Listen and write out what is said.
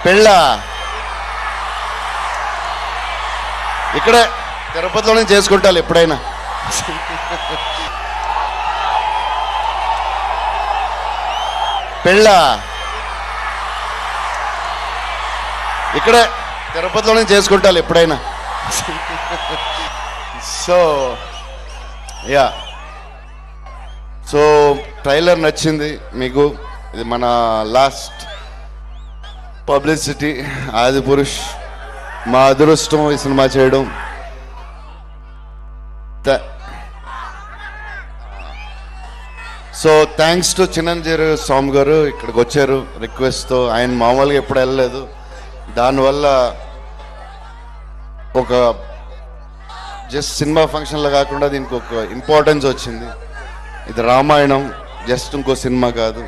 పెళ్ళ ఇక్కడే తిరుపతిలోనే చేసుకుంటాను ఎప్పుడైనా. పెళ్ళ ఇక్కడే తిరుపతిలోనే చేసుకుంటాను ఎప్పుడైనా. సో యా, సో ట్రైలర్ నచ్చింది మీకు. ఇది మన లాస్ట్ పబ్లిసిటీ. ఆదిపురుష్ మా అదృష్టం ఈ సినిమా చేయడం. సో థ్యాంక్స్ టు చిరంజీవి స్వామి గారు ఇక్కడికి వచ్చారు రిక్వెస్ట్తో. ఆయన మామూలుగా ఎప్పుడు వెళ్ళలేదు. దానివల్ల ఒక జస్ట్ సినిమా ఫంక్షన్లో కాకుండా దీనికి ఒక ఇంపార్టెన్స్ వచ్చింది. ఇది రామాయణం, జస్ట్ ఇంకో సినిమా కాదు.